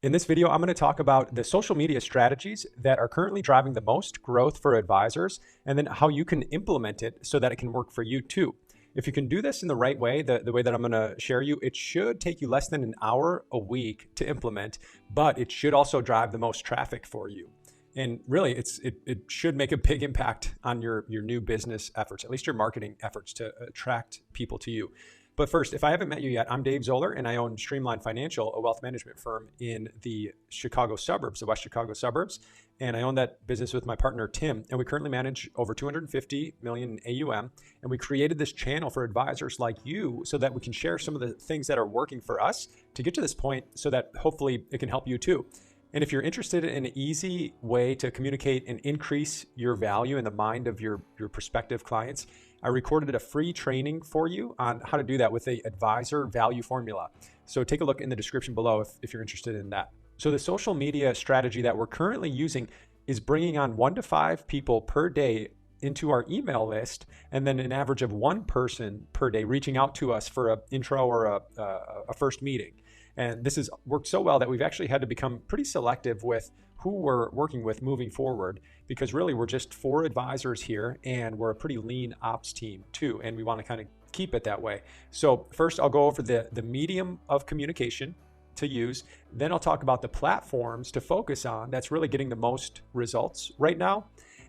In this video, I'm going to talk about the social media strategies that are currently driving the most growth for advisors, and then how you can implement it so that it can work for you too. If you can do this in the right way, the way that I'm going to share you, it should take you less than an hour a week to implement, but it should also drive the most traffic for you. And really, it should make a big impact on your new business efforts, at least your marketing efforts to attract people to you. But first, if I haven't met you yet, I'm Dave Zoller, and I own Streamline Financial, a wealth management firm in the Chicago suburbs, the West Chicago suburbs. And I own that business with my partner, Tim. And we currently manage over 250 million in AUM. And we created this channel for advisors like you so that we can share some of the things that are working for us to get to this point so that hopefully it can help you too. And if you're interested in an easy way to communicate and increase your value in the mind of your prospective clients, I recorded a free training for you on how to do that with a advisor value formula. So take a look in the description below if you're interested in that. So the social media strategy that we're currently using is bringing on 1 to 5 people per day into our email list, and then an average of 1 person per day reaching out to us for an intro or a first meeting. And this has worked so well that we've actually had to become pretty selective with who we're working with moving forward, because really we're just 4 advisors here and we're a pretty lean ops team too. And we want to kind of keep it that way. So first I'll go over the medium of communication to use. Then I'll talk about the platforms to focus on that's really getting the most results right now.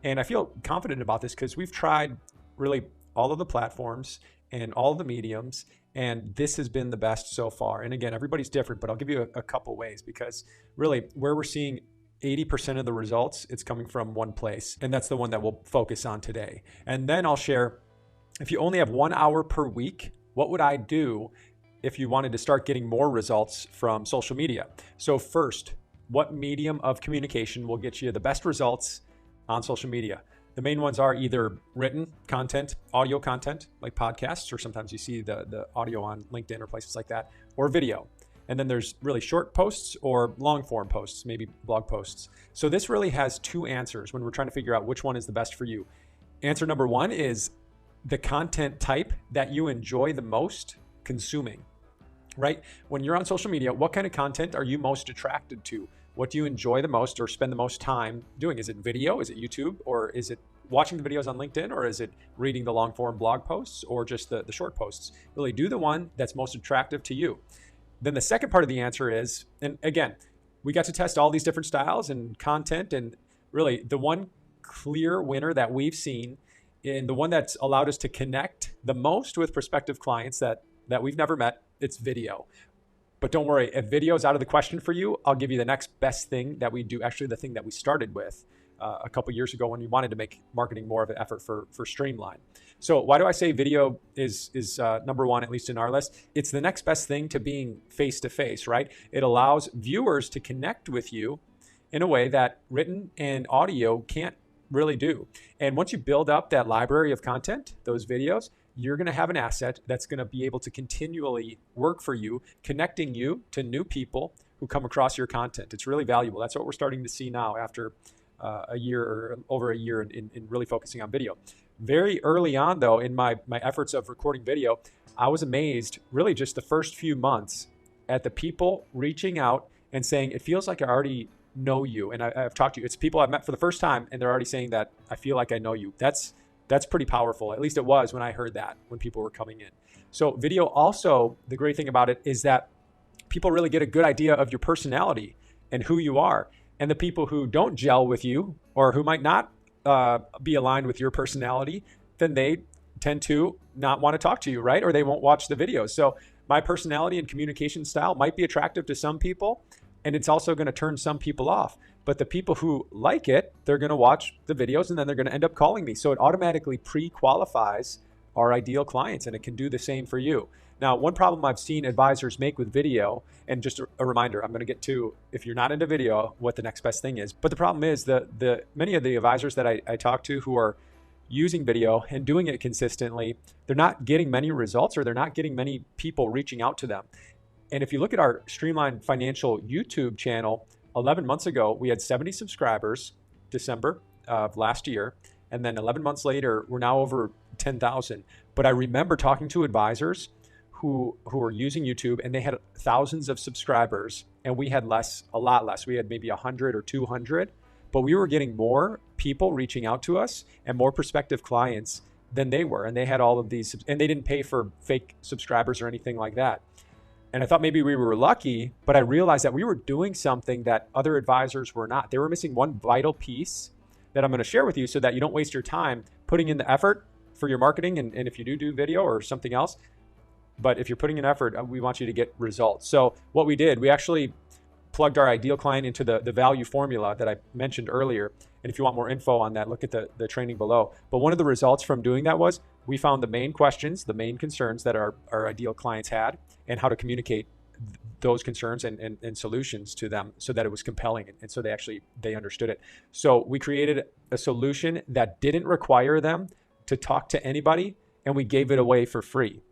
And I feel confident about this because we've tried really all of the platforms and all of the mediums, and this has been the best so far. And again, everybody's different, but I'll give you a couple ways, because really where we're seeing 80% of the results, it's coming from one place, and that's the one that we'll focus on today. And then I'll share, if you only have 1 hour per week, what would I do if you wanted to start getting more results from social media? So first, what medium of communication will get you the best results on social media? The main ones are either written content, audio content, like podcasts, or sometimes you see the audio on LinkedIn or places like that, or video. And then there's really short posts or long form posts, maybe blog posts. So this really has 2 answers when we're trying to figure out which one is the best for you. Answer number 1 is the content type that you enjoy the most consuming, right? When you're on social media, what kind of content are you most attracted to? What do you enjoy the most or spend the most time doing? Is it video? Is it YouTube? Or is it watching the videos on LinkedIn? Or is it reading the long form blog posts, or just the short posts? Really do the one that's most attractive to you. Then the second part of the answer is, and again, we got to test all these different styles and content, and really the one clear winner that we've seen, and the one that's allowed us to connect the most with prospective clients that we've never met, it's video. But don't worry, if video is out of the question for you, I'll give you the next best thing that we do, actually the thing that we started with a couple years ago when we wanted to make marketing more of an effort for Streamline. So why do I say video is number 1, at least in our list? It's the next best thing to being face-to-face, right? It allows viewers to connect with you in a way that written and audio can't really do. And once you build up that library of content, those videos, you're going to have an asset that's going to be able to continually work for you, connecting you to new people who come across your content. It's really valuable. That's what we're starting to see now after a year or over a year in really focusing on video. Very early on, though, in my efforts of recording video, I was amazed, really just the first few months, at the people reaching out and saying, it feels like I already know you. And I've talked to you. It's people I've met for the first time, and they're already saying that I feel like I know you. That's pretty powerful. At least it was when I heard that, when people were coming in. So video also, the great thing about it is that people really get a good idea of your personality and who you are. And the people who don't gel with you, or who might not be aligned with your personality, then they tend to not want to talk to you, right? Or they won't watch the videos. So my personality and communication style might be attractive to some people, and it's also going to turn some people off. But the people who like it, they're going to watch the videos, and then they're going to end up calling me. So it automatically pre-qualifies our ideal clients, and it can do the same for you. Now, one problem I've seen advisors make with video, and just a reminder, I'm going to get to, if you're not into video, what the next best thing is. But the problem is that many of the advisors that I talk to who are using video and doing it consistently, they're not getting many results, or they're not getting many people reaching out to them. And if you look at our Streamline Financial YouTube channel, 11 months ago, we had 70 subscribers, December of last year. And then 11 months later, we're now over 10,000. But I remember talking to advisors who were using YouTube, and they had thousands of subscribers, and we had a lot less. We had maybe 100 or 200, but we were getting more people reaching out to us and more prospective clients than they were. And they had all of these, and they didn't pay for fake subscribers or anything like that. And I thought maybe we were lucky, but I realized that we were doing something that other advisors were not. They were missing one vital piece that I'm going to share with you so that you don't waste your time putting in the effort for your marketing. And if you do video or something else, but if you're putting in effort, we want you to get results. So what we did, we actually plugged our ideal client into the value formula that I mentioned earlier. And if you want more info on that, look at the training below. But one of the results from doing that was we found the main questions, the main concerns that our ideal clients had, and how to communicate those concerns and solutions to them so that it was compelling. And so they understood it. So we created a solution that didn't require them to talk to anybody, and we gave it away for free.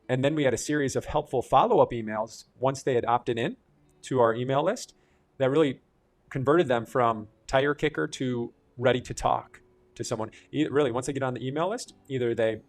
And then we had a series of helpful follow-up emails once they had opted in to our email list that really converted them from tire kicker to ready to talk to someone. Really, once they get on the email list, either they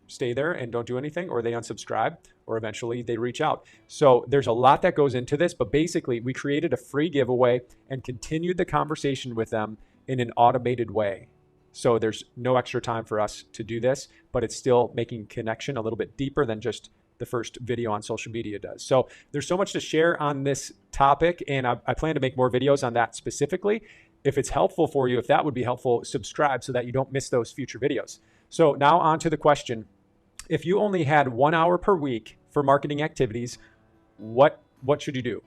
stay there and don't do anything, or they unsubscribe, or eventually they reach out. So there's a lot that goes into this, but basically we created a free giveaway and continued the conversation with them in an automated way. So there's no extra time for us to do this, but it's still making connection a little bit deeper than just the first video on social media does. So there's so much to share on this topic, and I plan to make more videos on that specifically. If it's helpful for you, if that would be helpful, subscribe so that you don't miss those future videos. So now on to the question. If you only had 1 hour per week for marketing activities, what should you do?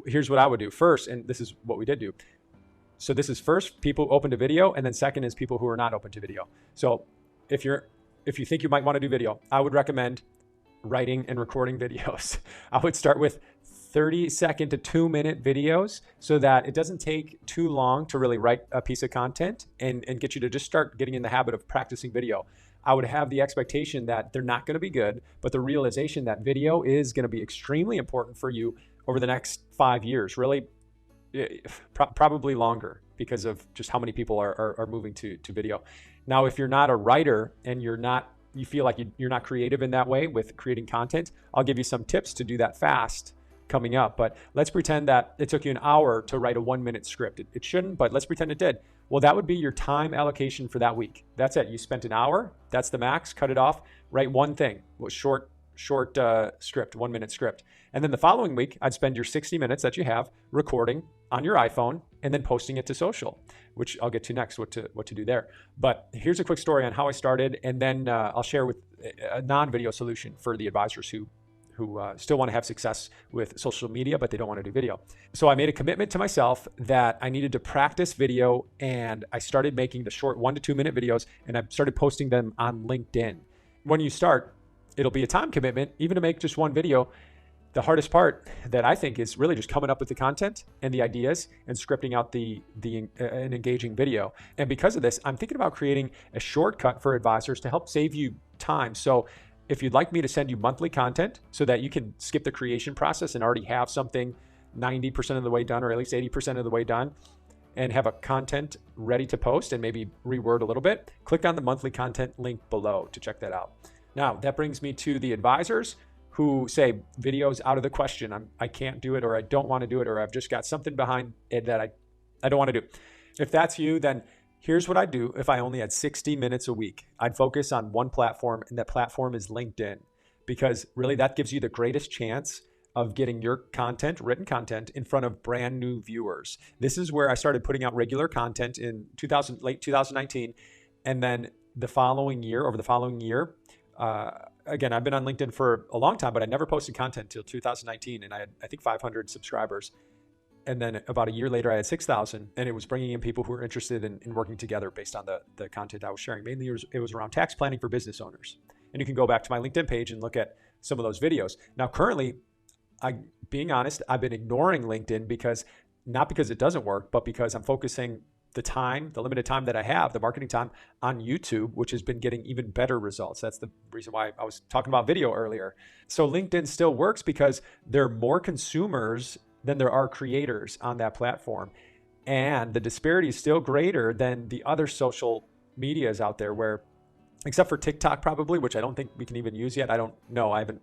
Here's what I would do first, and this is what we did do. So this is first, people open to video, and then second is people who are not open to video. So if you think you might want to do video, I would recommend writing and recording videos. I would start with 30-second to 2-minute videos so that it doesn't take too long to really write a piece of content and get you to just start getting in the habit of practicing video. I would have the expectation that they're not going to be good, but the realization that video is going to be extremely important for you over the next 5 years, really probably longer, because of just how many people are moving to video. Now, if you're not a writer and you feel like you're not creative in that way with creating content, I'll give you some tips to do that fast coming up. But let's pretend that it took you an hour to write a 1-minute script. It shouldn't, but let's pretend it did. Well, that would be your time allocation for that week. That's it. You spent an hour. That's the max. Cut it off. Write one thing. Short script, 1-minute script. And then the following week, I'd spend your 60 minutes that you have recording on your iPhone and then posting it to social, which I'll get to next, what to do there. But here's a quick story on how I started, and then I'll share with a non-video solution for the advisors who still want to have success with social media, but they don't want to do video. So I made a commitment to myself that I needed to practice video, and I started making the short 1 to 2 minute videos, and I started posting them on LinkedIn. When you start, it'll be a time commitment, even to make just one video. The hardest part that I think is really just coming up with the content and the ideas and scripting out an engaging video. And because of this, I'm thinking about creating a shortcut for advisors to help save you time. So if you'd like me to send you monthly content so that you can skip the creation process and already have something 90% of the way done, or at least 80% of the way done, and have a content ready to post and maybe reword a little bit, click on the monthly content link below to check that out. Now, that brings me to the advisors who say video's out of the question. I can't do it, or I don't want to do it, or I've just got something behind it that I don't want to do. If that's you, then here's what I'd do if I only had 60 minutes a week. I'd focus on one platform, and that platform is LinkedIn, because really that gives you the greatest chance of getting your content, written content, in front of brand new viewers. This is where I started putting out regular content in late 2019, and then over the following year, again, I've been on LinkedIn for a long time, but I never posted content till 2019, and I had, I think, 500 subscribers. And then about a year later, I had 6,000, and it was bringing in people who were interested in working together based on the content I was sharing. Mainly, it was around tax planning for business owners. And you can go back to my LinkedIn page and look at some of those videos. Now, currently, being honest, I've been ignoring LinkedIn not because it doesn't work, but because I'm focusing the limited time that I have, the marketing time, on YouTube, which has been getting even better results. That's the reason why I was talking about video earlier. So LinkedIn still works because there are more consumers than there are creators on that platform. And the disparity is still greater than the other social medias out there, where, except for TikTok probably, which I don't think we can even use yet. I don't know. I haven't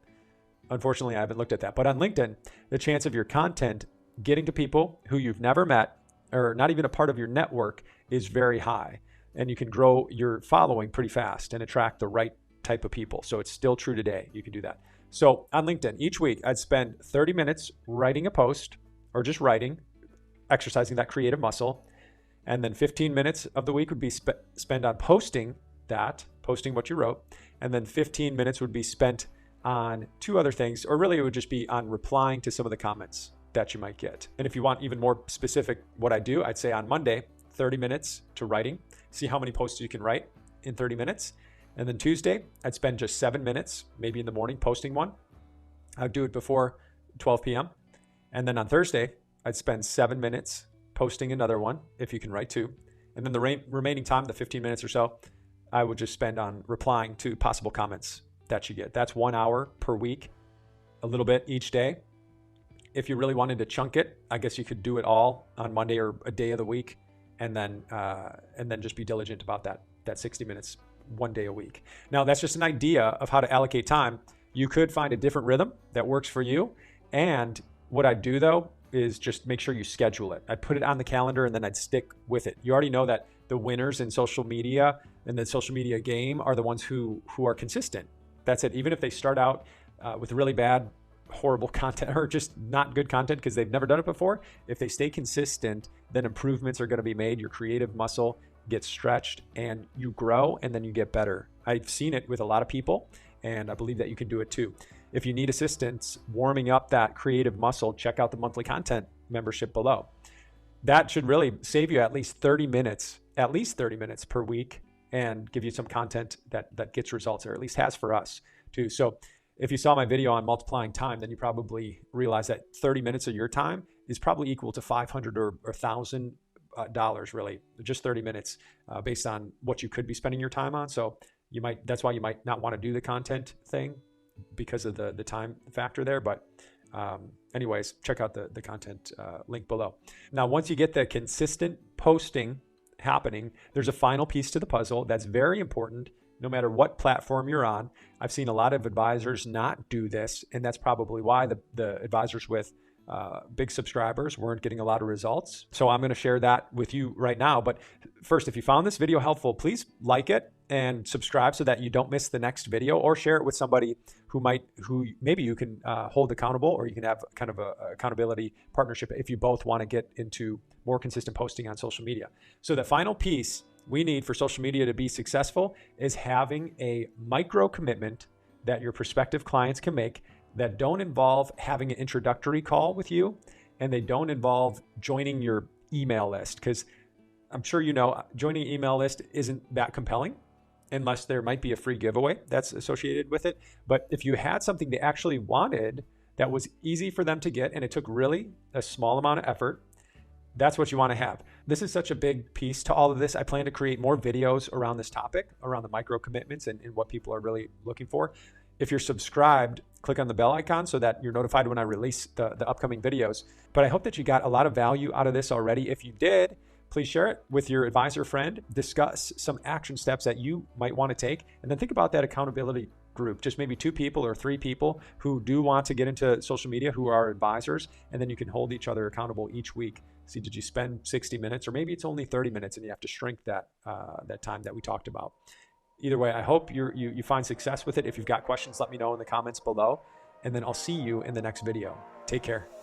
Unfortunately, I haven't looked at that. But on LinkedIn, the chance of your content getting to people who you've never met or not even a part of your network is very high. And you can grow your following pretty fast and attract the right type of people. So it's still true today. You can do that. So on LinkedIn, each week I'd spend 30 minutes writing a post or just writing, exercising that creative muscle. And then 15 minutes of the week would be spent on posting what you wrote. And then 15 minutes would be spent on two other things, or really it would just be on replying to some of the comments that you might get. And if you want even more specific what I do, I'd say on Monday, 30 minutes to writing, see how many posts you can write in 30 minutes. And then Tuesday, I'd spend just 7 minutes, maybe in the morning, posting one. I'd do it before 12 p.m. And then on Thursday, I'd spend 7 minutes posting another one, if you can write two. And then the remaining time, the 15 minutes or so, I would just spend on replying to possible comments that you get. That's 1 hour per week, a little bit each day. If you really wanted to chunk it, I guess you could do it all on Monday or a day of the week, and then just be diligent about that 60 minutes, 1 day a week. Now, that's just an idea of how to allocate time. You could find a different rhythm that works for you. And what I do though is just make sure you schedule it. I'd put it on the calendar and then I'd stick with it. You already know that the winners in social media and the social media game are the ones who are consistent. That's it. Even if they start out with really bad, horrible content or just not good content because they've never done it before, if they stay consistent, then improvements are going to be made. Your creative muscle gets stretched and you grow, and then you get better. I've seen it with a lot of people, and I believe that you can do it too. If you need assistance warming up that creative muscle, check out the monthly content membership below. That should really save you at least 30 minutes per week and give you some content that gets results, or at least has for us too. So if you saw my video on multiplying time, then you probably realize that 30 minutes of your time is probably equal to $500 or $1,000 really, just 30 minutes based on what you could be spending your time on. So that's why you might not want to do the content thing because of the time factor there. But anyways, check out the content link below. Now, once you get the consistent posting happening, there's a final piece to the puzzle that's very important no matter what platform you're on. I've seen a lot of advisors not do this, and that's probably why the advisors with big subscribers weren't getting a lot of results. So I'm going to share that with you right now. But first, if you found this video helpful, please like it and subscribe so that you don't miss the next video, or share it with somebody who maybe you can hold accountable, or you can have kind of a accountability partnership if you both want to get into more consistent posting on social media. So the final piece we need for social media to be successful is having a micro commitment that your prospective clients can make that don't involve having an introductory call with you, and they don't involve joining your email list, because I'm sure you know joining an email list isn't that compelling unless there might be a free giveaway that's associated with it. But if you had something they actually wanted that was easy for them to get and it took really a small amount of effort, that's what you want to have. This is such a big piece to all of this. I plan to create more videos around this topic, around the micro commitments and what people are really looking for. If you're subscribed, click on the bell icon so that you're notified when I release the upcoming videos. But I hope that you got a lot of value out of this already. If you did, please share it with your advisor friend. Discuss some action steps that you might want to take. And then think about that accountability group, just maybe 2 people or 3 people who do want to get into social media, who are advisors. And then you can hold each other accountable each week. See, did you spend 60 minutes, or maybe it's only 30 minutes and you have to shrink that time that we talked about. Either way, I hope you find success with it. If you've got questions, let me know in the comments below, and then I'll see you in the next video. Take care.